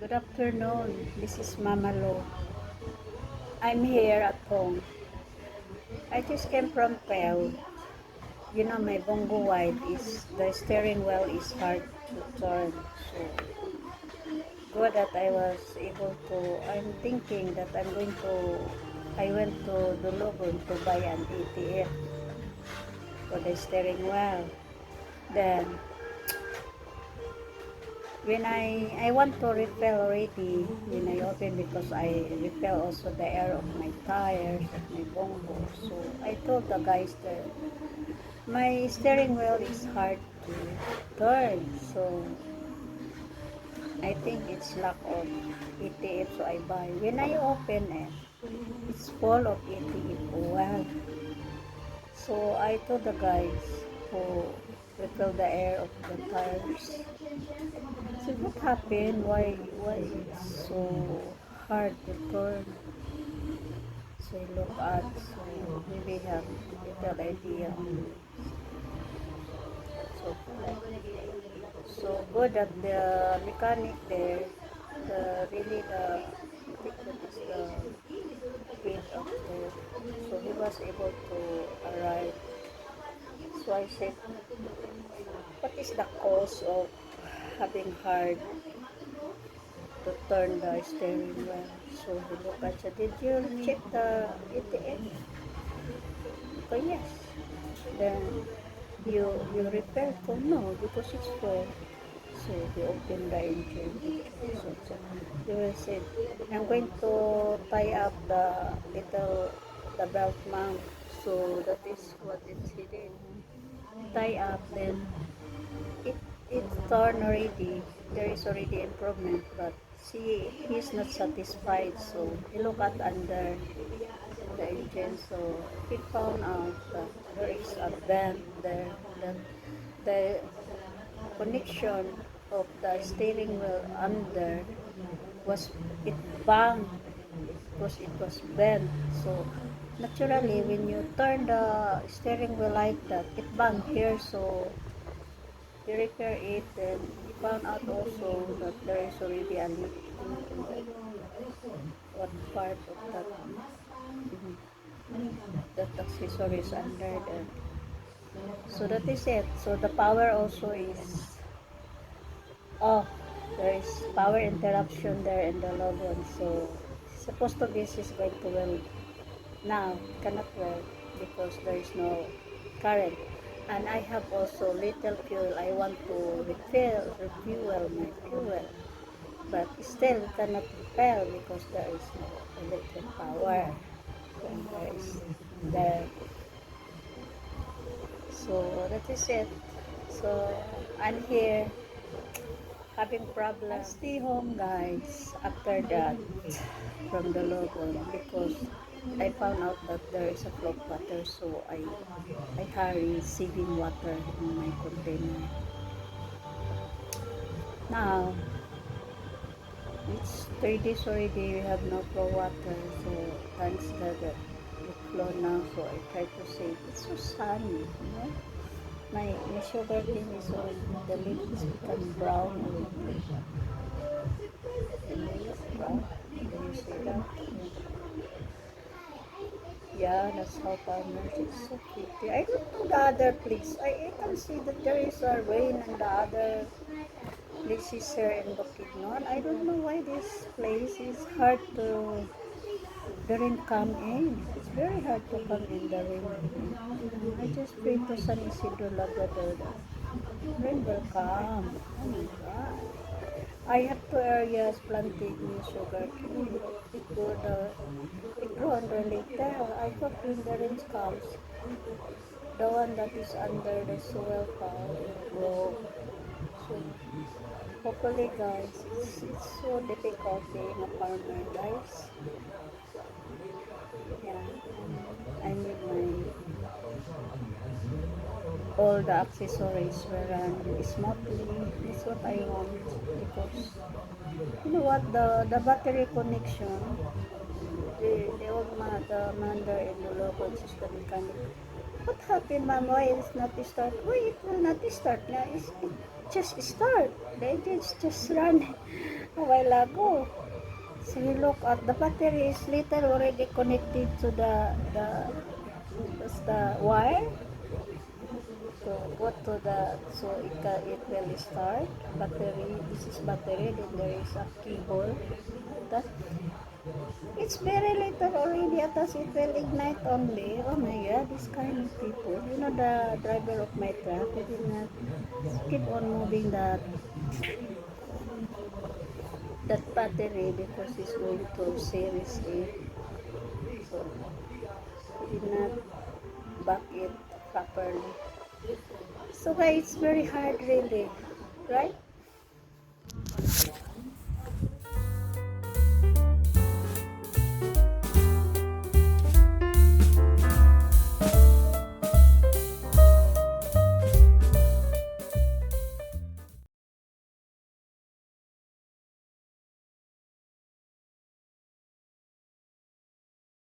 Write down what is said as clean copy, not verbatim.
Good afternoon. This is Mama Lo. I'm here at home. I just came from Pel. You know, my bongo wide is the steering wheel is hard to turn. So good that I was able to. I'm thinking that I'm going to. I went to Dulugon to buy an ATF for the steering wheel. Then when I want to refill already when I open, because I refill also the air of my tires, of my bongo. So I told the guys that my steering wheel is hard to turn, so I think it's lack of ETF, so I buy. When I open it, it's full of ETF oil. So I told the guys to refill the air of the tires. So what happened? Why it's so hard to turn? So I look at, so maybe have little idea. So good that the mechanic there, the really the I think that is the head of there. So he was able to arrive. So I said, what is the cause of having hard to turn the steering wheel? So he looked at siya, did you check the ATM? So yes. Then you repair ko? No, because it's full. So he opened the engine. So they said, I'm going to tie up the belt mount. So that is what he did. Tie up, then it it's torn already. There is already improvement, but see, he's not satisfied. So he looked at under the engine. So he found out that there is a bend there. That the connection of the steering wheel under was it banged because it was bent. So naturally, when you turn the steering wheel like that, it banged here. So he repaired it, and he found out also that there is already a leak in what part of that accessories under there. So that is it. So the power also is off. There is power interruption there in the logon. So supposed to be this is going to weld. Now cannot weld because there is no current. And I have also little fuel. I want to refuel my fuel. But still we cannot repair because there is no electric power. And there is there. So that is it. So I'm here having problems. I stay home, guys, after that from the logo, because I found out that there is a flow water, so I carry saving water in my container. Now it's 3 days already. We have no flow water, so thanks God that it flow now. So I try to save. It's so sunny, you know. My sugar cane is already, the leaves become brown already. Brown. Can you see that? Yeah, that's how farmers. It's so pretty. I don't know the other place. I can see that there is a rain and the other places here in Bukidnon. I don't know why this place is hard to the rain come in. It's very hard to come in the rain. I just pray to San Isidro Labrador that rain will come. Oh my God. I have two areas planted in sugar cane. It grew underneath. I thought when the rain comes, the one that is under the soil pile will grow. So hopefully, guys, it's so difficult being a farmer, guys. Yeah, I need my all the accessories were run smoothly. That's what I want, because you know what, the battery connection, the old man, the man there in the local is the mechanic. what happened, ma'am? Why it's not start? Why it will not start? Na, it just start. The engine just run a while ago. So we look at the battery is later already connected to the wire. So go to the it will start battery. This is battery. Then there is a cable. That it's very later already. Atas it will ignite only. Oh my God, this kind of people. You know the driver of my truck. He did not keep on moving that battery because it's going to series A. So he did not back it properly. So guys, it's very hard really, right?